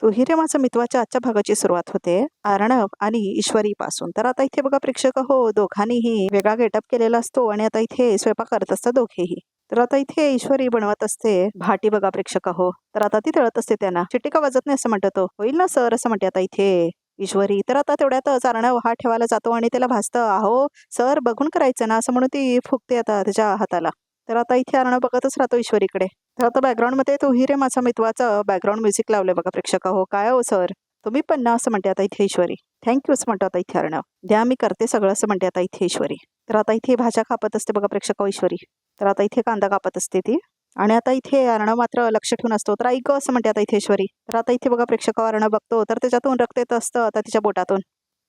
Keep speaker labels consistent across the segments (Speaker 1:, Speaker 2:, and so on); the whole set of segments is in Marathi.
Speaker 1: तो हिरे माझा मितवाच्या आजच्या भागाची सुरुवात होते अर्णव आणि ईश्वरी पासून. तर आता इथे बघा प्रेक्षक हो, दोघांनीही वेगळा गेटअप केलेला असतो आणि आता इथे स्वयंपाक करत असतात दोघेही. तर आता इथे ईश्वरी बनवत असते भाटी बघा प्रेक्षक हो. तर आता ती तळत असते त्यांना. शिट्टी का वाजत नाही असं म्हणतो. होईल ना सर असं म्हणते आता इथे ईश्वरी. तर आता तेवढ्यातच अर्णव हात ठेवायला जातो आणि त्याला भासतं, अहो सर बघून करायचं ना असं म्हणून ती फुकते आता त्याच्या हाताला. तर आता इथे अर्णव बघतच राहतो ईश्वरीकडे. तर आता बॅकग्राऊंडमध्ये तो हिरे माझा मितवाचं बॅकग्राऊंड म्युझिक लावलंय बघा प्रेक्षक हो. काय हो सर तुम्ही पण ना असं म्हणते आता इथे ईश्वरी. थँक्यू असं म्हणतो आता इथे अर्णव. द्या मी करते सगळं असं म्हणते आता इथे ईश्वरी. तर आता इथे भाज्या कापत असते बघा प्रेक्षक हो ईश्वरी. तर आता इथे कांदा कापत असते ती आणि आता इथे अर्णव मात्र लक्ष ठेवून असतो. तर ऐक असं म्हणते आता इथे ईश्वरी. तर आता इथे बघा प्रेक्षक अर्णव बघतो तर त्याच्यातून रक्त येत असतं आता तिच्या बोटातून.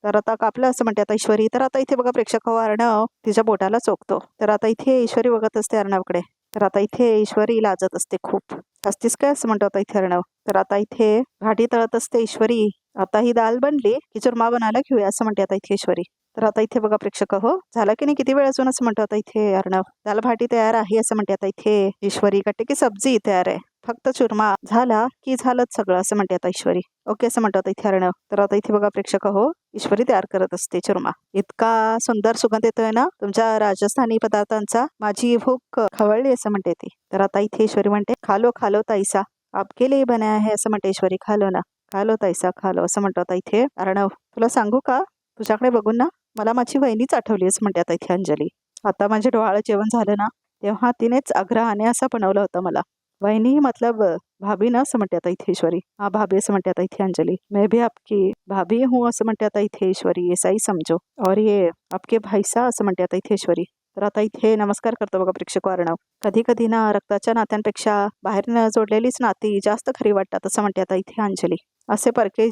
Speaker 1: तर आता कापलं असं म्हणते आता ईश्वरी. तर आता इथे बघा प्रेक्षक अर्णव तिच्या बोटाला चोखतो. तर आता इथे ईश्वरी बघत असते अर्णवकडे. तर आता इथे ईश्वरी लाजत असते खूप. हसतीस काय असं म्हणतो आता इथे अर्णव. तर आता इथे भाटी तळत असते ईश्वरी. आता ही दाल बनली की चुरमा बनायला घेऊया असं म्हणते आता इथे ईश्वरी. तर आता इथे बघा प्रेक्षक हो, झालं की नाही किती वेळ अजून असं म्हणतो आता इथे अर्णव. दाल भाटी तयार आहे असं म्हणते आता इथे ईश्वरी. कट्टे की सब्जी तयार आहे, फक्त चुरमा झाला की झालंच सगळं असं म्हणते आता ईश्वरी. ओके असं म्हणतो आता इथे अर्णव. तर आता इथे बघा प्रेक्षक हो, ईश्वरी तयार करत असते चुरमा. इतका सुंदर सुगंध येतोय ना तुमच्या राजस्थानी पदार्थांचा, माझी भूक खवळली असं म्हणते ती. तर आता इथे ईश्वरी म्हणते, खालो खालो ताईसा आपके लिए बनाया है असं म्हणते ईश्वरी. खालो ना, खालो ताईसा खालो असं म्हणतो आता इथे अर्णव. तुला सांगू का, तुझ्याकडे बघून ना मला माझी वहिनीच आठवली असं म्हणते आता इथे अंजली. आता माझे डोहाळं जेवण झालं ना तेव्हा तिनेच आग्रहाने असं बनवलं होतं मला. वहिनी मतलब भाभी ना असं म्हणते आता इथे ईश्वरी. हा भाभी असं म्हणते आता इथे अंजली. मैं भी आपकी भाभी हूँ असं म्हणते आता इथे ईश्वरी. ऐसा ही समजो. और ये आपके भाईसा असं म्हणते आता इथे ईश्वरी. तर आता इथे नमस्कार करतो बघा प्रेक्षक अर्णव. कधी कधी ना रक्ताच्या नात्यांपेक्षा बाहेरनं जोडलेलीच नाती जास्त खरी वाटतात असं म्हणते आता इथे अंजली. असे परके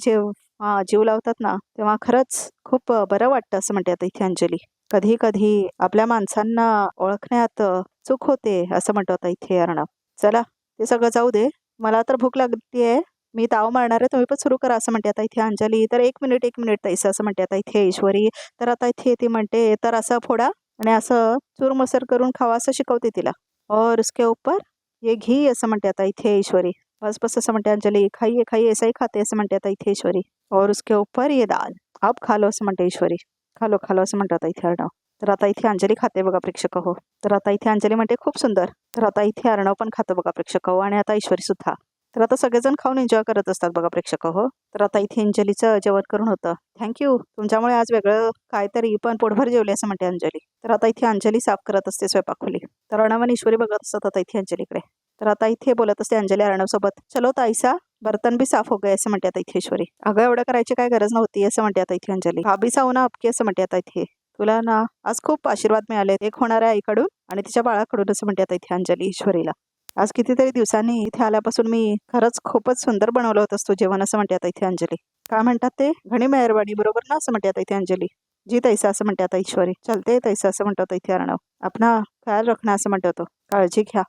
Speaker 1: जीव लावतात ना तेव्हा खरंच खूप बरं वाटतं असं म्हणते आता इथे अंजली. कधी कधी आपल्या माणसांना ओळखण्यात चूक होते असं म्हणतो आता इथे अर्णव. चला ते सगळं जाऊ दे, मला तर भूक लागतीये, मी ताव मारणार आहे, तुम्ही पण सुरू करा असं म्हणते आता इथे अंजली. तर एक मिनिट ताईस असं म्हणते आता इथे ईश्वरी. तर आता इथे ती म्हणते तर असं फोडा आणि असं चूरमसर करून खावा असं शिकवते तिला. और उसके ऊपर ये घी असं म्हणते आता इथे ईश्वरी. बस बस असं म्हणते अंजली. खाइए खाइए ऐसा ही खाते असं म्हणते आता इथे ईश्वरी. और उसके ऊपर ये दाल आप खा लो असं म्हणते ईश्वरी. खालो खालो असं म्हणतात आता इथे अर्णव. तर आता इथे अंजली खाते बघा प्रेक्षक हो. तर आता इथे अंजली म्हणते खूप सुंदर. तर आता इथे अर्णव पण खातो बघा प्रेक्षक हो आणि आता ईश्वरी सुद्धा. तर आता सगळेजण खाऊन एन्जॉय करत असतात बघा प्रेक्षक हो. तर आता इथे अंजलीचं जेवण करून होतं. थँक्यू, तुमच्यामुळे आज वेगळं काहीतरी पण पोटभर जेवले असं म्हणते अंजली. तर आता इथे अंजली साफ करत असते स्वयंपाक खोली. तर अर्णव आणि ईश्वरी बघत असतात आता इथे अंजलीकडे. तर आता इथे बोलत असते अंजली अर्णव सोबत, चलो ताईसा बर्तन भी साफ हो गए असं म्हणते आता इथे ईश्वरी. अगं एवढं करायची काय गरज नव्हती असं म्हणते आता इथे अंजली. भाभी साऊ ना आपकी असं म्हणते आता इथे. तुला ना आज खूप आशीर्वाद मिळाले, एक होणाऱ्या आईकडून आणि तिच्या बाळाकडून असं म्हणते आता इथे अंजली ईश्वरीला. आज कितीतरी दिवसांनी इथे आल्यापासून मी खरंच खूपच सुंदर बनवलं होतं असतो जेवण असं म्हणते आता इथे अंजली. काय म्हणतात ते, घणी मेहरबानी बरोबर ना असं म्हणते आता इथे अंजली. जी तैसा असं म्हणते आता ईश्वरी. चलते तैसा असं म्हणतो आता इथे अर्णव. आपला ख्याल रखणं असं म्हणतो तो, काळजी घ्या.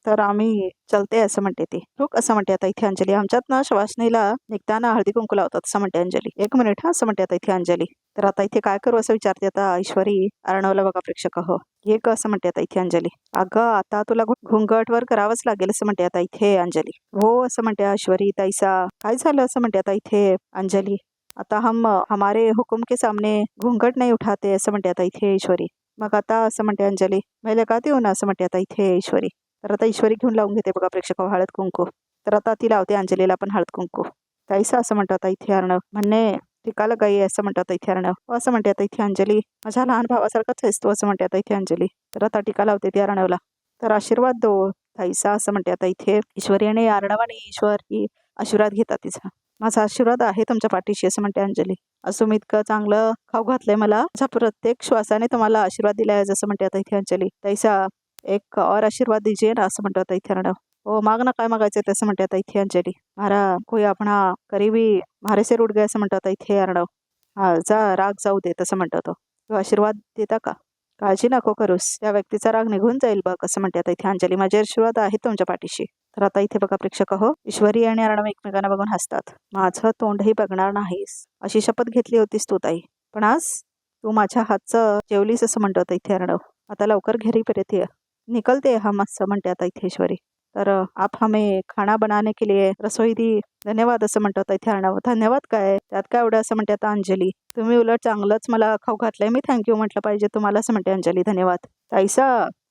Speaker 1: तर आम्ही चलते असं म्हणते ती. रुक असं म्हणते आता इथे अंजली. आमच्यात ना शवासनीला निघताना हळदी कुंकू लावतात असं म्हणते अंजली. एक मिनिट हा असं म्हणते आता इथे अंजली. तर आता इथे काय करू असं विचारते आता ईश्वरी अर्णवला बघा प्रेक्षक हो. हे क असं म्हणते आता इथे अंजली. अगं आता तुला घुंगट वर करावंच लागेल असं म्हणते आता इथे अंजली. हो असं म्हणते ईश्वरी. ताईसा काय झालं असं म्हणते आता इथे अंजली. आता हम हमारे हुकुम के सामने घूंघट नहीं उठाते असं म्हणते आता इथे ईश्वरी. मग आता असं म्हणते अंजली, मैं लगाती हूँ ना असं म्हणते आता इथे ईश्वरी. तर आता ईश्वरी घेऊन लावून घेते बघा प्रेक्षक हळद कुंकू. तर आता ती लावते अंजलीला पण हळद कुंकू. ताईसा असं म्हणतो आता इथे अर्णव. म्हणणे टिका लगाई असं म्हणतो आता इथे अर्णव. असं म्हणते आता इथे अंजली. माझ्या लहान भावासारखाच आहेस तू असं म्हणते आता इथे अंजली. तर आता टिका लावते ती अर्णवला. तर आशीर्वाद दो ताईसा असं म्हणते आता इथे ईश्वरी. आणि अर्णव आणि ईश्वरी आशीर्वाद घेतात तिचा. माझा आशीर्वाद आहे तुमच्या पाठीशी असं म्हणते अंजली. असं मी इतकं चांगलं खाऊ घातलंय मला, माझ्या प्रत्येक श्वासाने तुम्हाला आशीर्वाद दिलाय जसं म्हणते आता इथे अंजली. तैसा एक और आशीर्वाद दीजिए ना असं म्हणतो आता इथे अर्णव. हो माग ना, काय मागायचं तसं म्हणते आता इथे अंजली. मारा कोई आपणा करीबी मारे से रूठ गए असं म्हणतो आता इथे अर्णव. हा जा, राग जाऊ दे तसं म्हणतो तो. तो आशीर्वाद देता का, काळजी नको करूस, त्या व्यक्तीचा राग निघून जाईल बघ असं म्हणते आता इथे अंजली. माझे आशीर्वाद आहेत तुमच्या पाठीशी. तर आता इथे बघा प्रेक्षक हो, ईश्वरी आणि अर्णव एकमेकांना बघून हसतात. माझं तोंडही बघणार नाहीस अशी शपथ घेतली होतीस तू ताई, पण आज तू माझ्या हातचं जेवलीस असं म्हणतो आता इथे अर्णव. आता लवकर घरी परत ये, निकलते हम असं म्हणते आता इथे ईश्वरी. तर आप हमें खाना बनाने के लिए रसोई दी, धन्यवाद असं म्हणतात इथे अर्णव. धन्यवाद काय, त्यात काय एवढं असं म्हणते आता अंजली. तुम्ही उलट चांगलंच मला खाऊ घातलंय, मी थँक्यू म्हटलं पाहिजे तुम्हाला असं म्हणते अंजली. धन्यवाद ताईसा,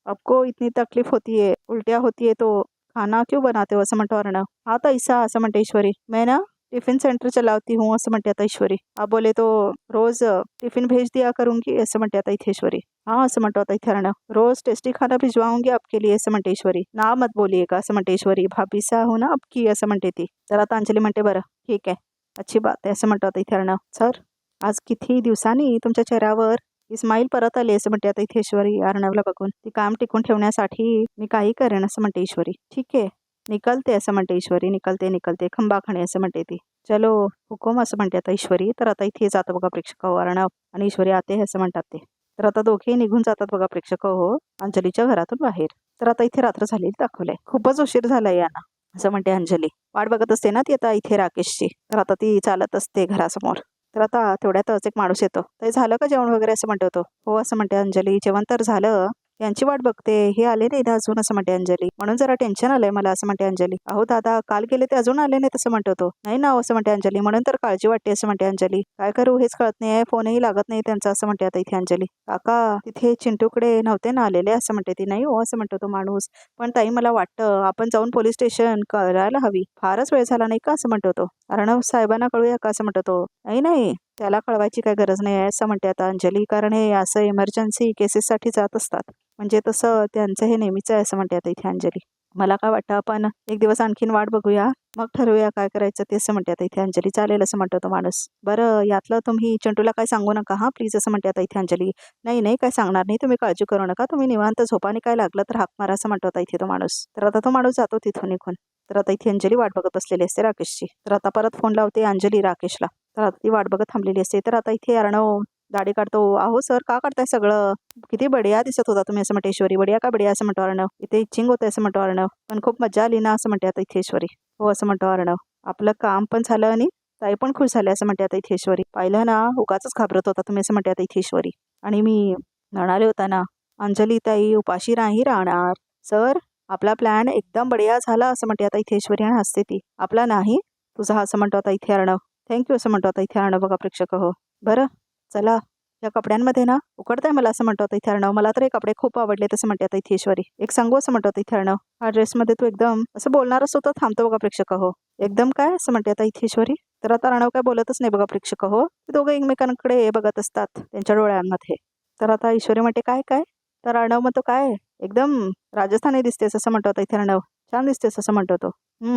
Speaker 1: आपको इतनी तकलीफ होती है, उल्टिया होती है तो खाना क्यों बनाते हो असं म्हणतो अर्णव. हा ताईसा असं म्हणते ईश्वरी. मैं ना टिफिन सेंटर चलावती हूँ असं म्हणते आता ईश्वरी. आप बोले तो रोज टिफिन भेज दिया करूंगी असं म्हणते आता इथे ईश्वरी. हाँ असं म्हणतो आता इथे अर्णव. रोज टेस्टी खाना भिजवाऊंगी आपके लिए असं म्हणते ईश्वरी. ना मत बोलिएगा असं म्हणते ईश्वरी. भाभीसा हो ना आपकी असं म्हणते ती. तर आता अंजली म्हणते बरं ठीक आहे, अच्छी बात आहे असं म्हणतो आता इथे अर्णव. सर आज किती दिवसांनी तुमच्या चेहऱ्यावर स्माईल परत आली असं म्हणते आता इथे ईश्वरी अर्णवला बघून. ती काम टिकून ठेवण्यासाठी मी काही करेन असं म्हणते ईश्वरी. ठीक आहे निकलते असं म्हणते ईश्वरी. निकलते निकलते खंबा खाणे असं म्हणते ती. चलो हुकुम असं म्हणते आता ईश्वरी. तर आता इथे जातं बघा प्रेक्षक हो अर्णव आणि ईश्वरी आते असं म्हणतात ते. तर आता दोघेही निघून जातात बघा प्रेक्षक हो अंजलीच्या घरातून बाहेर. तर आता इथे रात्र झालेली दाखवलंय. खूपच उशीर झालाय यांना असं म्हणते अंजली. वाट बघत असते ना ती आता इथे राकेशची. तर आता ती चालत असते घरासमोर. तर आता तेवढ्यातच एक माणूस येतो. ते झालं का जेवण वगैरे असं म्हणतो तो. हो असं म्हणते अंजली. जेवण तर झालं, यांची वाट बघते, हे आले नाही ना अजून असं म्हणते अंजली. म्हणून जरा टेन्शन आलंय मला असं म्हणते अंजली. अहो दादा काल गेले ते अजून आले नाही तसं म्हणतो तो. नाही ना असं म्हणते अंजली. म्हणून तर काळजी वाटते असं म्हणते अंजली. काय करू हेच कळत नाही, फोनही लागत नाही त्यांचा असं म्हणते आता इथे अंजली. काका तिथे चिंटूकडे नव्हते ना आलेले असं म्हणते ती. नाही हो असं म्हणतो तो माणूस. पण ताई मला वाटतं आपण जाऊन पोलीस स्टेशन करायला हवी, फारच वेळ झाला नाही का असं म्हणतो तो. अर्णव साहेबांना कळूया का असं म्हणतो तो. नाही नाही त्याला कळवायची काय गरज नाही आहे असं म्हणते आता अंजली. कारण हे असं इमर्जन्सी केसेससाठी जात असतात, म्हणजे तसं त्यांचं हे नेहमीच आहे असं म्हणते आता इथे अंजली. मला काय वाटतं आपण एक दिवस आणखीन वाट बघूया, मग ठरवूया काय करायचं ते असं म्हणते आता इथे अंजली. चालेल असं म्हणतो तो माणूस. बरं यातलं तुम्ही चिंटूला काय सांगू नका हा प्लीज असं म्हणते आता इथे अंजली. नाही नाही काय सांगणार नाही, तुम्ही काळजी करू नका, तुम्ही निवांत झोपा आणि काय लागलं तर हाक मारा असं म्हणतो आता इथे तो माणूस. तर आता तो माणूस जातो तिथून निघून. तर आता इथे अंजली वाट बघत बसलेली असते राकेशची. तर आता परत फोन लावते अंजली राकेशला. तर आता ती वाट बघत थांबलेली असते. तर आता इथे अर्णव दाढी काढतो. अहो सर का काढताय सगळं, किती बढिया दिसत होता तुम्ही असं म्हणते ईश्वरी. बढिया का बढिया असं म्हणतो अर्णव. इथे इच्छिंग होतं असं म्हणतो अर्णव. पण खूप मजा आली ना असं म्हणते आता इथे ईश्वरी. हो असं म्हणतो अर्णव. आपलं काम पण झालं आणि ताई पण खुश झाले असं म्हणते आता इथे ईश्वरी. पाहिलं ना उगाच घाबरत होता तुम्ही असं म्हणते आता इथे ईश्वरी. आणि मी म्हणाले होता ना अंजली ताई उपाशी नाही राहणार. सर आपला प्लॅन एकदम बढिया झाला असं म्हणते आता इथे ईश्वरी आणि हसते ती. आपला नाही तुझा असं म्हणतो आता इथे अर्णव. थँक्यू असं म्हणतो आता इथे अर्णव बघा प्रेक्षक हो. बरं चला या कपड्यांमध्ये ना उकडताय मला असं म्हणतो आता इथे अर्णव. मला तर हे कपडे खूप आवडले तसं म्हणते आता इथे ईश्वरी. एक सांगू असं म्हणतो आता इथे अर्णव. हा ड्रेसमध्ये तू एकदम असं बोलणार असतो तर थांबतो बघा प्रेक्षक हो. एकदम काय असं म्हणते आता इथे ईश्वरी. तर आता अर्णव काय बोलतच नाही बघा प्रेक्षक हो. ते दोघं एकमेकांकडे बघत असतात त्यांच्या डोळ्यांमध्ये. तर आता ईश्वरी म्हणते काय काय. तर अर्णव म्हणतो काय एकदम राजस्थानी दिसतेस असं म्हणतो आता इथे अर्णव. छान दिसतेस असं म्हणतो तो.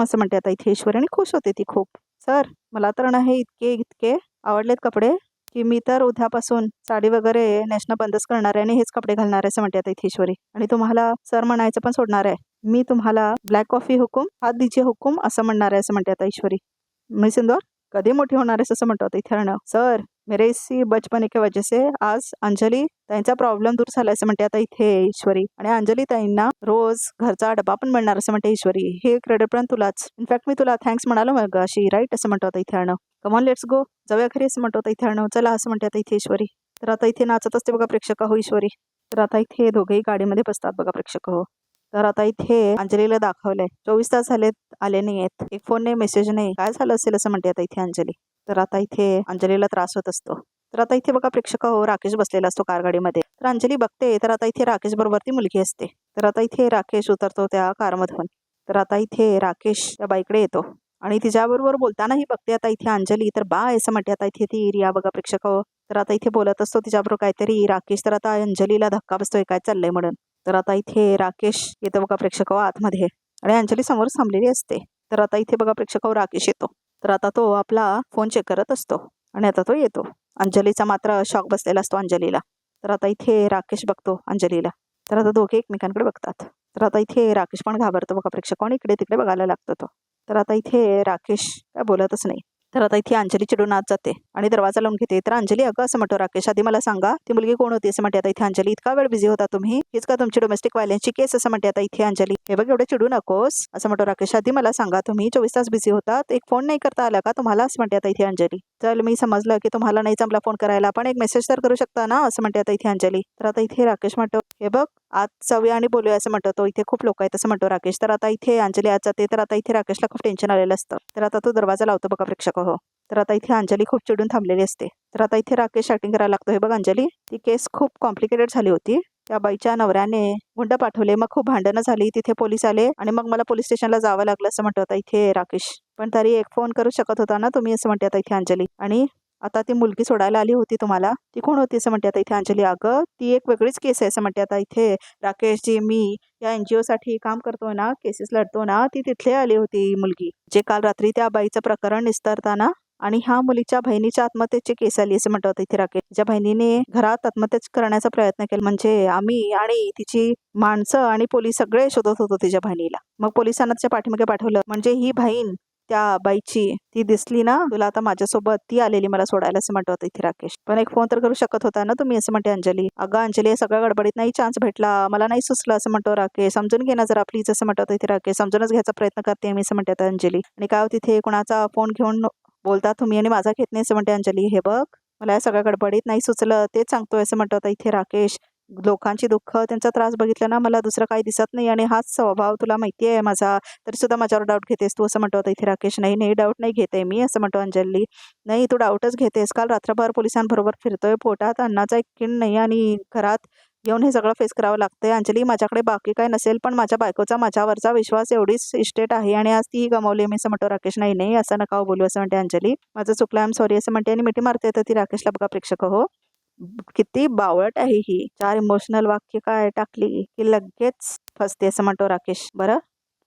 Speaker 1: असं म्हणते आता इथे ईश्वरी आणि खुश होते ती खूप. सर मला तर ना हे इतके इतके आवडलेत कपडे की मी तर उद्यापासून साडी वगैरे नेसणं बंदच करणार आहे आणि हेच कपडे घालणार आहे असं म्हणते आता इथे ईश्वरी. आणि तुम्हाला सर म्हणायचं पण सोडणार आहे. मी तुम्हाला ब्लॅक कॉफी हुकुम हात दीजिए हुकुम असं म्हणणार आहे असं म्हणते आता ईश्वरी. मी सिंदूर कधी मोठी होणार आहेस असं म्हणतो आता इथे अर्णव. सर मेरे इसी बचपने के वजह से आज अंजली ताईंचा प्रॉब्लेम दूर झाला असं म्हणते आता इथे ईश्वरी. आणि अंजली ताईंना रोज घरचा डबा पण मिळणार असं म्हणते ईश्वरी. हे क्रेडिट पण तुलाच. इनफॅक्ट मी तुला थँक्स म्हणालो मग अशी राईट असं म्हणतो आता इथे अर्णव. कमॉन लेट्स गो जाऊया घरी असं म्हणतो आता इथे अर्णव. चला असं म्हणते आता इथे ईश्वरी. तर आता इथे नाचत असते बघा प्रेक्षक हो ईश्वरी. तर आता इथे दोघेही गाडीमध्ये बसतात बघा प्रेक्षक हो. तर आता इथे अंजलीला दाखवलंय 24 तास झालेत आले नाही आहेत, एक फोन नाही मेसेज नाही, काय झालं असेल असं म्हणते आता इथे अंजली. तर आता इथे अंजलीला त्रास होत असतो. तर आता इथे बघा प्रेक्षक हो राकेश बसलेला असतो कारगाडीमध्ये. तर अंजली बघते तर आता इथे राकेश बरोबर ती मुलगी असते. तर आता इथे राकेश उतरतो त्या कारमधून. तर आता इथे राकेश त्या बाईकडे येतो आणि तिच्याबरोबर बोलतानाही बघते आता इथे अंजली. तर बाय असं म्हणते आता इथे ती रिया बघा प्रेक्षक हो. तर आता इथे बोलत असतो तिच्याबरोबर काहीतरी राकेश. तर आता अंजलीला धक्का बसतोय काय चाललंय म्हणून. तर आता इथे राकेश येतो बघा प्रेक्षक हो आतमध्ये आणि अंजली समोर थांबलेली असते. तर आता इथे बघा प्रेक्षक हो राकेश येतो. तर आता तो आपला फोन चेक करत असतो आणि आता तो येतो. अंजलीचा मात्र शॉक बसलेला असतो अंजलीला. तर आता इथे राकेश बघतो अंजलीला. तर आता दोघे एकमेकांकडे बघतात. तर आता इथे राकेश पण घाबरतो बघा प्रेक्षक आणि इकडे तिकडे बघायला लागतो तो. तर आता इथे राकेश काय बोलतच नाही. तर आता इथे अंजली चिडून आत जाते आणि दरवाजा लावून घेते. तर अंजली अगं असं म्हणतो राकेश आधी मला सांगा ती मुलगी कोण होती असं म्हणते आता इथे अंजली. इतका वेळ बिझी होता तुम्ही, हीच का तुमची डोमेस्टिक व्हायलन्सची केस असं म्हणते आता इथे अंजली. हे बघ एवढे चिडू नकोस असं म्हणतो राकेश. आधी मला सांगा तुम्ही 24 तास बिझी होतात, एक फोन नाही करता आला का तुम्हाला असं म्हणते आता इथे अंजली. चल मी समजलं की तुम्हाला नाही जमला फोन करायला, पण एक मेसेज तर करू शकता ना असं म्हणते आता इथे अंजली. तर आता इथे राकेश म्हणतो हे बघ आज जाऊया आणि बोलूया असं म्हणतो तो. इथे खूप लोक आहेत असं म्हणतो राकेश. तर आता इथे अंजली आज जाते. तर आता इथे राकेशला खूप टेन्शन आलेलं असतं. तर आता तो दरवाजा लावतो बघा प्रेक्षक हो. तर आता इथे अंजली खूप चिडून थांबलेली असते. तर आता इथे राकेश ऍक्टिंग करायला लागतो. हे बघ अंजली, ती केस खूप कॉम्प्लिकेटेड झाली होती. त्या बाईच्या नवऱ्याने गुंड पाठवले, मग खूप भांडणं झाली, तिथे पोलीस आले आणि मग मला पोलीस स्टेशनला जावं लागलं असं म्हणतो आता इथे राकेश. पण तरी एक फोन करू शकत होता ना तुम्ही असं म्हणते आता इथे अंजली. आणि आता ती मुलगी सोडायला आली होती तुम्हाला, ती कोण होती असं म्हणते आता इथे अंजली. अगं ती एक वेगळीच केस आहे असं म्हणते आता इथे राकेश. जी मी या NGO साठी काम करतो ना, केसेस लढतो ना, ती तिथले आली होती मुलगी, जे काल रात्री त्या बाईचं प्रकरण निस्तारताना आणि ह्या मुलीच्या बहिणीच्या आत्महत्येची केस आली असं म्हणतो इथे राकेश. ज्या बहिणीने घरात आत्महत्या करण्याचा प्रयत्न केला, म्हणजे आम्ही आणि तिची माणसं आणि पोलीस सगळे शोधत होतो तिच्या बहिणीला. मग पोलिसांना तिच्या पाठीमागे पाठवलं, म्हणजे ही बहीण त्या बाईची ती दिसली ना तुला आता माझ्यासोबत, ती आलेली मला सोडायला असं म्हणतो इथे राकेश. पण एक फोन तर करू शकत होता ना तुम्ही असं म्हणते अंजली. अगं अंजली, सगळ्या गडबडीत नाही चान्स भेटला, मला नाही सुचलं असं म्हणतो राकेश. समजून घे ना जरा प्लीज असं म्हणतो इथे राकेश. समजूनच घ्यायचा प्रयत्न करते मी असं म्हणते आता अंजली. आणि काय तिथे कोणाचा फोन घेऊन बोलता तुम्ही आणि माझा घेत नाही असं म्हणते अंजली. हे बघ मला या सगळ्या गडबडीत नाही सुचलं, तेच सांगतोय असं म्हणतो आता इथे राकेश. लोकांची दुःख, त्यांचा त्रास बघितलं ना मला दुसरं काही दिसत नाही, आणि हाच स्वभाव तुला माहिती आहे माझा, तरी सुद्धा माझ्यावर डाऊट घेतेस तू असं म्हणतो इथे राकेश. नाही नाही, डाऊट नाही घेते मी असं म्हणतो अंजली. नाही तू डाऊटच घेतेस. काल रात्रभर पोलिसांबरोबर फिरतोय, पोटात अन्नाचा एक किण नाही आणि घरात येऊन हे सगळं फेस करावं लागतंय. अंजली माझ्याकडे बाकी काय नसेल, पण माझ्या बायकोचा माझ्यावरचा विश्वास एवढीच इस्टेट आहे आणि आज ती गमावली मी असं म्हणतो राकेश. नाही नाही असं नका बोलू असं म्हणते अंजली. माझं चुकलं, आय एम सॉरी असं म्हणते आणि मिठी मारते तर ती राकेशला. बघा प्रेक्षक हो, किती बावळट आहे ही. 4 इमोशनल वाक्य काय टाकली की लगेच फसते असं म्हणतो राकेश. बरं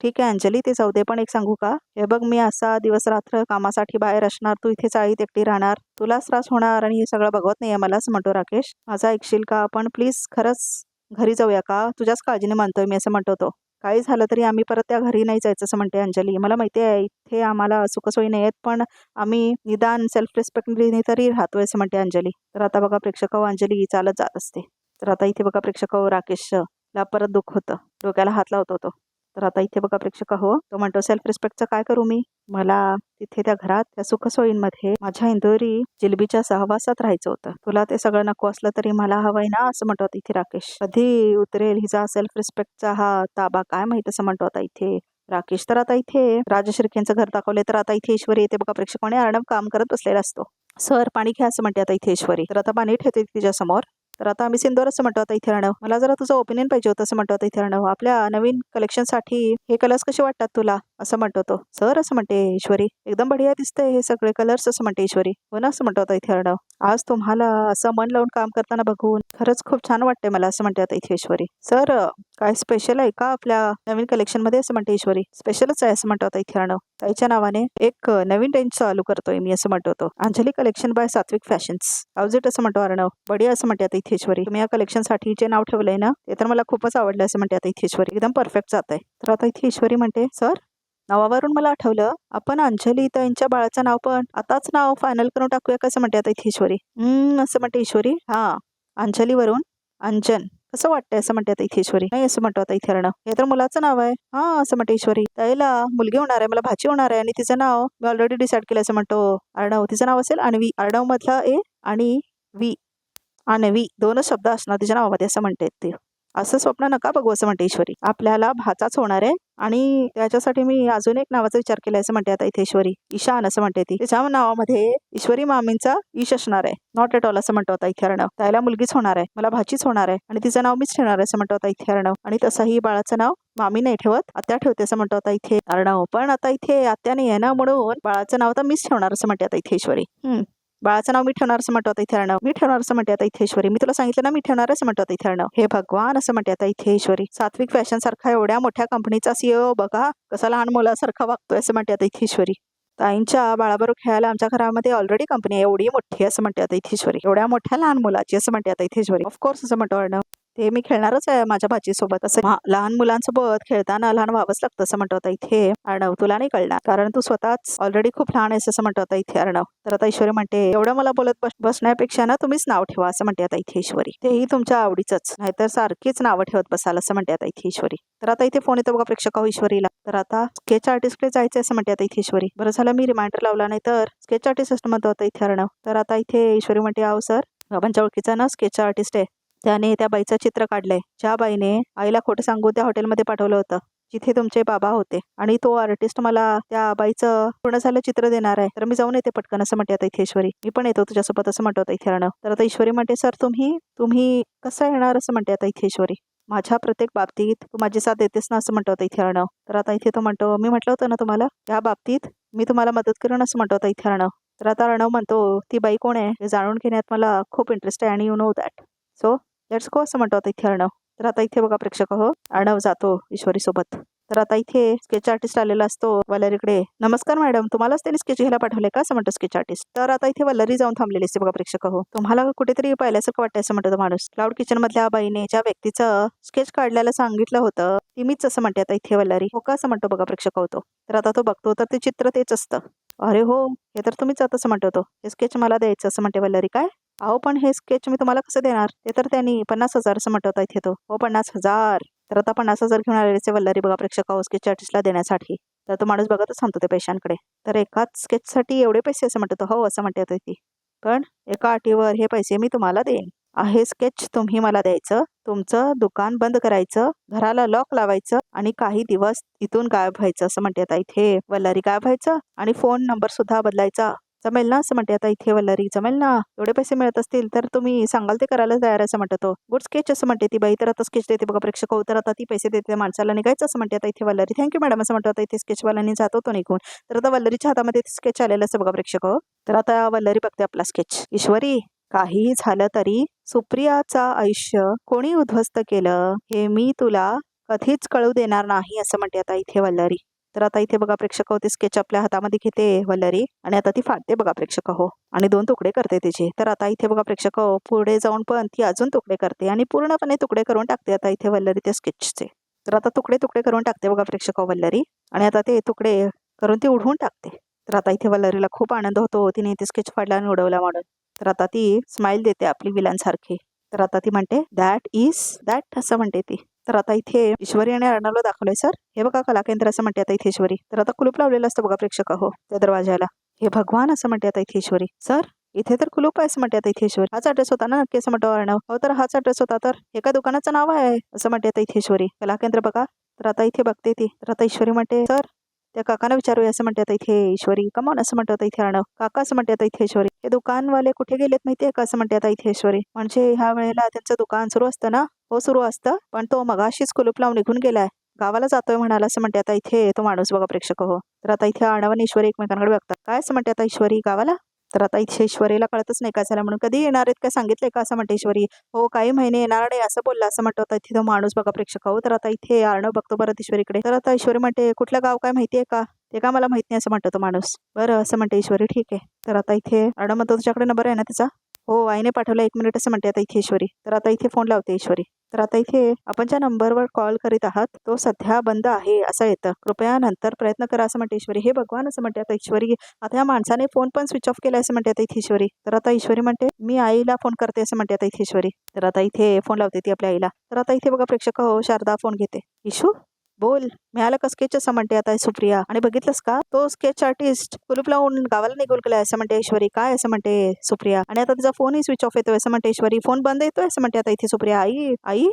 Speaker 1: ठीक आहे अंजली, ते जाऊ दे, पण एक सांगू का, हे बघ मी असा दिवस रात्र कामासाठी बाहेर असणार, तू इथे चाळीत एकटी राहणार, तुलाच त्रास होणार आणि हे सगळं बघवत नाहीये मला असं म्हणतो राकेश. माझा ऐकशील का, आपण प्लीज खरंच घरी जाऊया का, तुझ्याच काळजीने म्हणतोय मी असं म्हणतो तो. काही झालं तरी आम्ही परत त्या घरी नाही जायचं असं म्हणते अंजली. मला माहिती आहे इथे आम्हाला सुखसोयी नाही आहेत, पण आम्ही निदान सेल्फ रिस्पेक्टने तरी राहतोय असं म्हणते अंजली. तर आता बघा प्रेक्षक अंजली चालत जात असते. तर आता इथे बघा प्रेक्षक राकेशला परत दुःख होतं, डोक्याला हात लावतो तो. तर आता इथे बघा प्रेक्षक हो, तो म्हणतो सेल्फ रिस्पेक्टचं काय करू मी, मला तिथे त्या घरात त्या सुखसोयींमध्ये माझ्या इंदोरी जिलबीच्या सहवासात राहायचं होतं. तुला ते सगळं नको असलं तरी मला हवंय ना असं म्हणतो इथे राकेश. कधी उतरेल हिचा सेल्फ रिस्पेक्टचा हा ताबा काय माहित असं म्हणतो आता इथे राकेश. तर आता इथे राजश्रीकेंचं घर दाखवले. तर आता इथे ईश्वरी येते बघा प्रेक्षक, आणि अर्णव काम करत बसलेला असतो. सर पाणी घ्या असं म्हणते आता इथे ईश्वरी. तर आता पाणी ठेवते तिच्या समोर. तर आता आम्ही सिंदूर असं म्हणतो आता इथे अर्णव, मला जरा तुझं ओपिनियन पाहिजे होतं असं म्हणतो आता इथे अर्णव. आपल्या नवीन कलेक्शनसाठी हे कलर्स कसे वाटतात तुला असं म्हणतो तो. सर असं म्हणते ईश्वरी, एकदम बढिया दिसतंय हे सगळे कलर्स असं म्हणते ईश्वरी. हो ना असं म्हणतो आता इथे अर्णव. आज तुम्हाला असं मन लावून काम करताना बघून खरंच खूप छान वाटते मला असं म्हणते आता इथे ईश्वरी. सर काय स्पेशल आहे का आपल्या नवीन कलेक्शन मध्ये असं म्हणते ईश्वरी. स्पेशलच आहे असं म्हणतो आता इथे अर्णव. ताईच्या नावाने एक नवीन रेंज चालू करतोय मी असं म्हणतो तो. अंजली कलेक्शन बाय सात्विक फॅशन्स, हाऊज असं म्हणतो अर्णव. बढिया असं म्हणते आता इथे ईश्वरी. तुम्ही या कलेक्शन साठी जे नाव ठेवलंय ना ते तर मला खूपच आवडलं असं म्हणते आता इथे ईश्वरी. एकदम परफेक्ट जात आहे. तर आता इथे ईश्वरी म्हणते सर नावावरून मला आठवलं, आपण अंजली ताईंच्या बाळाचं नाव पण आताच नाव फायनल करून टाकूया कसं म्हणते आता इथे ईश्वरी. असं म्हणते ईश्वरी. हा अंजलीवरून अंजन कसं वाटतंय असं म्हणते आता इथे ईश्वरी. नाही असं म्हणतो आता इथे अर्णव, हे तर मुलाचं नाव आहे. हा असं म्हणते ईश्वरी. ताईला मुलगी होणार आहे, मला भाची होणार आहे आणि तिचं नाव मी ऑलरेडी डिसाईड केलं असं म्हणतो अर्णव. तिचं नाव असेल अन्वी. अर्णव मधला ए आणि वी, अन्वी दोनच शब्द असणार तिच्या नावामध्ये असं म्हणते ते. असं स्वप्न नका बघू असं म्हणते ईश्वरी. आपल्याला भाचाच होणार आहे आणि त्याच्यासाठी मी अजून एक नावाचा विचार केलाय असं म्हणते आता इथे ईश्वरी. ईशान असं म्हणते ती. तिच्या नावामध्ये ईश्वरी मामींचा ईश असणार आहे. नॉट एट ऑल असं म्हणतो आता इथे अर्णव. त्याला मुलगीच होणार आहे, मला भाचीच होणार आहे आणि तिचं नाव मीच ठेवणार आहे असं म्हणतो आता इथे अर्णव. आणि तसंही बाळाचं नाव मामी नाही ठेवत, आत्या ठेवते असं म्हणतो आता इथे अर्णव. पण आता इथे आत्या नाही आहे ना, म्हणून बाळाचं नाव तर मीच ठेवणार असं म्हणते आता इथे ईश्वरी. बाळाचं नाव मी ठेवणार असं म्हणतो आता इथे अर्णव. मी ठेवणार असं म्हणते आता इथे ईश्वरी. मी तुला सांगितलं ना मी ठेवणार असं म्हणतो आता इथे अर्णव. हे भगवान असं म्हणते आता इथे ईश्वरी. सात्विक फॅशन सारखा एवढ्या मोठ्या कंपनीचा CEO बघा कसा लहान मुलासारखा वागतोय असं म्हणते आता इथे ईश्वरी. ताईंच्या बाळाबरोबर खेळायला आमच्या घरामध्ये ऑलरेडी कंपनी आहे एवढी मोठी असं म्हणते आता इथे ईश्वरी. एवढ्या मोठ्या लहान मुलाची असं म्हणते आता इथे ईश्वरी. ऑफकोर्स असं म्हणतो अर्णव. ते मी खेळणारच आहे माझ्या भाचीसोबत. असं लहान मुलांसोबत खेळताना लहान व्हावंच लागतं असं म्हणतो आता इथे अर्णव. तुला नाही कळणार कारण तू स्वतःच ऑलरेडी खूप लहान आहेस असं म्हणतो आता इथे अर्णव. तर आता ईश्वरी म्हणते एवढं मला बोलत बसण्यापेक्षा ना तुम्हीच नाव ठेवा असं म्हणते आता इथे ईश्वरी. तेही तुमच्या आवडीच, नाहीतर सारखीच नावं ठेवत बसाल असं म्हणते आता इथे ईश्वरी. तर आता इथे फोन येतो बघा प्रेक्षक ईश्वरीला. तर आता स्केच आर्टिस्टकडे जायचं असं म्हणते आता इथे ईश्वरी. बरं झालं मी रिमाइंडर लावला, नाही तर स्केच आर्टिस्ट म्हणतो आता इथे अर्णव. तर आता इथे ईश्वरी म्हणते आहो सर, बाबांच्या ओळखीचा ना स्केच आर्टिस्ट आहे, त्याने त्या बाईचं चित्र काढलंय, ज्या बाईने आईला खोटं सांगून त्या हॉटेलमध्ये पाठवलं होतं जिथे तुमचे बाबा होते. आणि तो आर्टिस्ट मला त्या बाईचं पूर्ण झालं चित्र देणार आहे, तर मी जाऊन येते पटकन असं म्हणते आता इथे ईश्वरी. मी पण येतो तुझ्यासोबत असं म्हणतो आता इथे अर्णव. तर आता ईश्वरी म्हणते सर तुम्ही कसं येणार असं म्हणते आता इथे ईश्वरी. माझ्या प्रत्येक बाबतीत तू माझी साथ देतेस ना असं म्हणतो आता इथे अर्णव. तर आता इथे तो म्हणतो मी म्हटलं होतं ना तुम्हाला त्या बाबतीत मी तुम्हाला मदत करेन असं म्हणतो आता इथे अर्णव. तर आता अर्णव म्हणतो ती बाई कोण आहे हे जाणून घेण्यात मला खूप इंटरेस्ट आहे आणि you know that, so let's go असं म्हणतो आता इथे अर्णव. तर आता इथे बघा प्रेक्षक हो, अर्णव जातो ईश्वरी सोबत. तर आता इथे स्केच आर्टिस्ट आलेला असतो वल्लरीकडे. नमस्कार मॅडम, तुम्हालाच त्यांनी स्केच घ्यायला पाठवले का असं म्हणतो स्केच आर्टिस्ट. तर आता इथे वल्लरी जाऊन थांबलेली असते बघा प्रेक्षक हो. तुम्हाला कुठेतरी पाहिल्यासारखं वाटतं असं म्हणतो तो माणूस. क्लाउड किचन मधल्या बाईने ज्या व्यक्तीचं स्केच काढल्याला सांगितलं होतं ती मीच असं म्हणते आता इथे वल्लरी. हो का असं म्हणतो बघा प्रेक्षक होतो. तर आता तो बघतो तर ते चित्र तेच असतं. अरे हो, हे तर तुम्हीच आता असं म्हणतो तो. हे स्केच मला द्यायचं असं म्हणते वल्लरी. काय अहो पण हे स्केच मी तुम्हाला कसं देणार, ते तर त्यांनी 50,000 असं म्हणत होता इथे तो. हो 50,000. तर आता 50,000 घेऊन आलेले वल्लरी बघा प्रेक्षक स्केच आर्टिस्टला देण्यासाठी. तर तो माणूस बघतच थांबतो ते पैशांकडे. तर एकाच स्केचसाठी एवढे पैसे असं म्हणतो तो. हो असं म्हणते आता ती. पण एका अटीवर हे पैसे मी तुम्हाला देईन. हे स्केच तुम्ही मला द्यायचं, तुमचं दुकान बंद करायचं, घराला लॉक लावायचं आणि काही दिवस इथून गायब व्हायचं असं म्हणते आता इथे वल्लरी. गायब व्हायचं आणि फोन नंबर सुद्धा बदलायचा. जमेल ना असं म्हणते आता इथे वल्लरी. जमेल ना, एवढे पैसे मिळत असतील तर तुम्ही सांगाल ते करायला तयार असं म्हणतो तो. गुड स्केच असं म्हणते ती बाई. तर आता स्केच देते बघा प्रेक्षक हो. तर आता ती पैसे देते माणसाला, निघायचं असं म्हणते आता इथे वल्लरी. थँक्यू मॅडम असं म्हणतो आता इथे स्केचवाल्याने. जातो तो निघून. तर आता वल्लरीच्या हातामध्ये स्केच आलेलं असं बघा प्रेक्षक हो. तर आता वल्लरी बघते आपला स्केच. ईश्वरी, काही झालं तरी सुप्रियाचं आयुष्य कोणी उद्ध्वस्त केलं हे मी तुला कधीच कळू देणार नाही असं म्हणते आता इथे वल्लरी. तर आता इथे बघा प्रेक्षक हो, ते स्केच आपल्या हातामध्ये घेते वल्लरी आणि आता ती फाडते बघा प्रेक्षक हो आणि 2 तुकडे करते तिचे. तर आता इथे बघा प्रेक्षक हो, पुढे जाऊन पण ती अजून तुकडे करते आणि पूर्णपणे तुकडे करून टाकते आता इथे वल्लरी त्या स्केचचे. तर आता तुकडे करून टाकते बघा प्रेक्षक हो वल्लरी आणि आता ते तुकडे करून ती उडवून टाकते. तर आता इथे वल्लरीला खूप आनंद होतो, तिने ते स्केच फाडला आणि उडवला म्हणून. तर आता ती स्माइल देते आपली विलांसारखी. तर आता ती म्हणते दॅट इज दॅट असं म्हणते ती. तर आता इथे ईश्वरी आणि अर्णवला दाखवलंय सर. हे बघा कला केंद्र असं म्हणते आता इथे ईश्वरी. तर आता कुलूप लावलेलं असतं बघा प्रेक्षक हो त्या दरवाजाला. हे भगवान असं म्हणते आता इथे ईश्वरी. सर इथे तर कुलूप आहे असं म्हणते आता इथे ईश्वरी. हाच ॲड्रेस होता ना नक्की असं म्हणतो अर्णव. हो तर हाच ॲड्रेस होता, तर एका दुकानाचं नाव आहे असं म्हणते आता इथे ईश्वरी. कला केंद्र बघा. तर आता इथे बघते ती. तर आता ईश्वरी म्हणते सर त्या काकांना विचारूया असं म्हणते आता इथे ईश्वरी. कमॉन असं म्हणतो आता इथे अर्णव. काका असं म्हणते आता इथे ईश्वरी. हे दुकानवाले कुठे गेलेत माहितीये का असं म्हणते आता इथे ईश्वरी. म्हणजे ह्या वेळेला त्यांचं दुकान सुरू असतं ना. हो सुरू असतं, पण तो मगाशीच कुलूप लावून निघून गेलाय, गावाला जातोय म्हणाला असं म्हणते आता इथे तो माणूस बघा प्रेक्षक हो. तर आता इथे अर्णव आणि ईश्वरी एकमेकांकडे बघतात. काय असं म्हणते आता ईश्वरी गावाला. तर आता इथे ईश्वरीला कळतच नाही काय झालं म्हणून. कधी येणार आहेत काय सांगितलंय का असं म्हणते ईश्वरी. हो काही महिने येणार नाही असं बोलला असं म्हणतो आता इथे तो माणूस बघा प्रेक्षक हो. तर आता इथे अर्णव बघतो परत ईश्वरीकडे. तर आता ईश्वरी म्हणते कुठलं गाव काय माहितीये का, ते का मला माहित नाही असं म्हणतो तो माणूस. बरं असं म्हणते ईश्वरी ठीक आहे. तर आता इथे अर्णव म्हणतो तुझ्याकडे नंबर आहे ना तिचा. हो आईने पाठवला, 1 मिनिट असं म्हणते आता इथे ईश्वरी. तर आता इथे फोन लावते ईश्वरी. तर आता इथे आपण ज्या नंबरवर कॉल करीत आहात तो सध्या बंद आहे असं येतं, कृपया नंतर प्रयत्न करा असं म्हणते ईश्वरी. हे भगवान असं म्हणते आता ईश्वरी. आता या माणसाने फोन पण स्विच ऑफ केला असं म्हणते आता इथे ईश्वरी. तर आता ईश्वरी म्हणते मी आईला फोन करते असं म्हणते आता इथे ईश्वरी. तर आता इथे फोन लावते ती आपल्या आईला. तर आता इथे बघा प्रेक्षक हो, शारदा फोन घेते. इशू बोल, मिळालं का स्केच असं म्हणते आता सुप्रिया. आणि बघितलंस का तो स्केच आर्टिस्ट कुलूप लावून गावाला निघून गेलाय असं म्हणते ईश्वरी. काय असं म्हणते सुप्रिया. आणि आता तिचा फोनही स्विच ऑफ येतोय असं म्हणते ईश्वरी. फोन बंद येतोय असं म्हणते आता इथे सुप्रिया. आई आई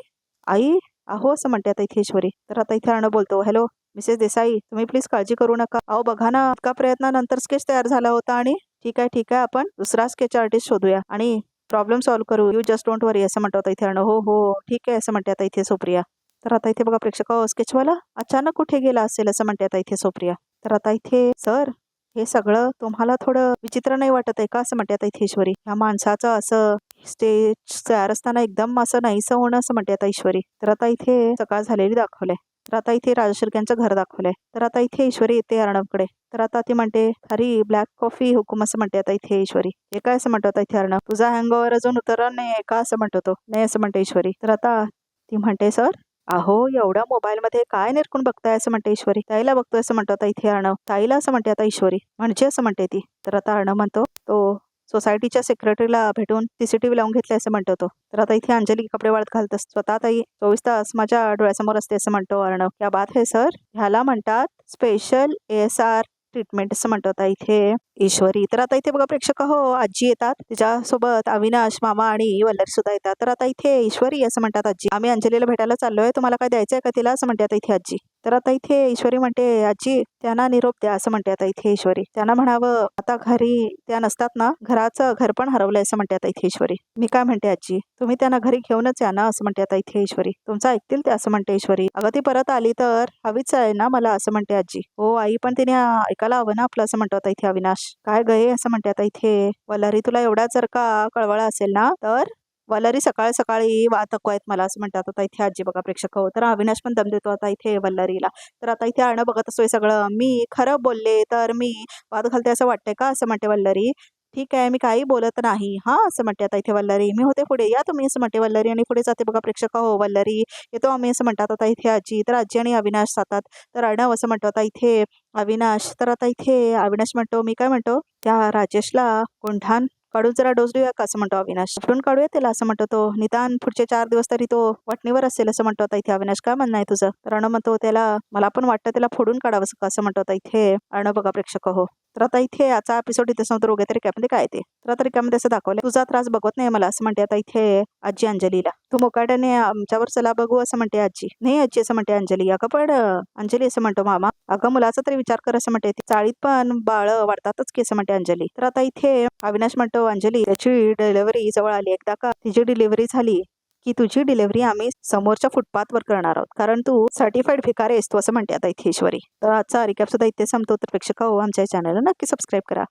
Speaker 1: आई अहो असं म्हणते आता इथे ईश्वरी. तर आता इथे अर्णव बोलतो हॅलो मिसेस देसाई, तुम्ही प्लीज काळजी करू नका. अहो बघा ना, इतका प्रयत्नानंतर स्केच तयार झाला होता आणि ठीक आहे आपण दुसरा स्केच आर्टिस्ट शोधूया आणि प्रॉब्लेम सॉल्व्ह करू. यू जस्ट डोंट वरी असं म्हणतो आता इथे अर्णव. हो हो ठीक आहे असं म्हणते आता इथे सुप्रिया. तर आता इथे बघा प्रेक्षक स्केचवाला अचानक कुठे गेला असेल असं म्हणते आता इथे सुप्रिया. तर आता इथे सर हे सगळं तुम्हाला थोडं विचित्र नाही वाटत आहे का असं म्हणते आता इथे ईश्वरी. ह्या माणसाचं असं स्टेज तयार असताना एकदम असं नाहीसं होणं असं म्हणते आता ईश्वरी. तर आता इथे सकाळ झालेली दाखवलंय. तर आता इथे राजशिर्क्यांचं घर दाखवलंय. तर आता इथे ईश्वरी येते अर्णवकडे. तर आता ती म्हणते हरी ब्लॅक कॉफी हुकूम असं म्हणते आता इथे ईश्वरी. हे काय असं म्हणतो आता इथे अर्णव. तुझा हँगओव्हर अजून उतरला नाही का असं म्हणतो तो. नाही असं म्हणते ईश्वरी. तर आता ती म्हणते सर अहो एवढ्या मोबाईल मध्ये काय निरकून बघताय असं म्हणते ईश्वरी. ताईला बघतोय असं म्हणतो आता इथे अर्णव. ताईला असं म्हणते आता ईश्वरी. म्हणजे असं म्हणते ती. तर आता अर्णव म्हणतो तो सोसायटीच्या सेक्रेटरीला भेटून सीसीटीव्ही लावून घेतले असं म्हणतो तो. तर आता इथे अंजली कपडे वाळत घालत असतो. स्वतः ताई 24 तास माझ्या डोळ्यासमोर असते असं म्हणतो अर्णव. क्या बात है सर, ह्याला म्हणतात स्पेशल ASR ट्रीटमेंट असं म्हणतो आता इथे ईश्वरी. तर आता इथे बघा प्रेक्षक हो आजी येतात, तिच्यासोबत अविनाश मामा आणि वल्लरी सुद्धा येतात. तर आता इथे ईश्वरी असं म्हणतात आजी, आम्ही अंजलीला भेटायला चाललोय, तुम्हाला काय द्यायचंय का तिला असं म्हणते आता इथे आजी. तर आता इथे ईश्वरी म्हणते आजी त्यांना निरोप द्या असं म्हणते आता इथे ईश्वरी. त्यांना म्हणावं आता घरी त्या नसतात ना, घराचं घर पण हरवलंय असं म्हणते आता इथे ईश्वरी. मी काय म्हणते आजी, तुम्ही त्यांना घरी घेऊनच या ना असं म्हणते आता इथे ईश्वरी. तुमचं ऐकतील ते असं म्हणते ईश्वरी. अगं ती परत आली तर हवीच आहे ना मला असं म्हणते आजी. हो आई पण तिने ऐकायला हवं ना आपलं असं म्हणतो आता इथे अविनाश. काय गये असं म्हणते आता इथे वल्लरी, तुला एवढा जर का कळवळा असेल ना तर वल्लरी सकाळी सकाळी वाद नको आहेत मला असं म्हणतात आता इथे आजी. बघा प्रेक्षक हो तर अविनाश पण दम देतो आता इथे वल्लरीला. तर आता इथे आणं बघत असतोय सगळं, मी खरं बोलले तर मी वाद घालते असं वाटतंय का असं म्हणते वल्लरी. ठीक आहे मी काही बोलत नाही हा असं म्हणते आता इथे वल्लरी. मी होते पुढे या तुम्ही असं म्हणते वल्लरी आणि पुढे जाते बघा प्रेक्षक हो वल्लरी. येतो आम्ही असं म्हणतात आता इथे आजी. तर आजी आणि अविनाश जातात. तर अर्णव असं म्हणतो आता इथे अविनाश. तर आता इथे अविनाश म्हणतो मी काय म्हणतो त्या राजेशला कोंढाण काढून जरा डोस देऊया का असं म्हणतो अविनाश. कुठून काढूया त्याला असं म्हणतो तो, निदान पुढचे 4 दिवस तरी तो वटणीवर असेल असं म्हणतो आता इथे अविनाश. काय म्हणणं आहे तुझं. तर अर्णव म्हणतो त्याला मला पण वाटतं त्याला फोडून काढावं का असं म्हणतो आता इथे अर्णव. बघा प्रेक्षक हो तर आता इथे आजचा एपिसोड इथे संपतो. रोगे तरी कॅपमध्ये काय ते तर आता रिकामध्ये असं दाखवलं, तुझा त्रास बघत नाही मला असं म्हणते आता इथे आजी अंजलीला. तू मोकाट्याने आमच्यावर चला बघू असं म्हणते आजी. नाही आजी असं म्हणते अंजली. अगं पण अंजली असं म्हणतो मामा. अगं मुलाचा तरी विचार कर असं म्हणते ती. चाळीत पण बाळ वाढतातच की असं म्हणते अंजली. तर आता इथे अविनाश म्हणतो अंजली त्याची डिलिव्हरी जवळ आली, एकदा का तिची डिलिव्हरी झाली की तुझी डिलिव्हरी आम्ही समोरच्या फुटपाथवर करणार आहोत, कारण तू सर्टिफाईड भिकारी आहेस तू असं म्हणते आता इथे ईश्वरी. तर आजचा रिकॅप सुद्धा इथे संपतो. तर प्रेक्षक हो आमच्या चॅनलला नक्की सबस्क्राईब करा.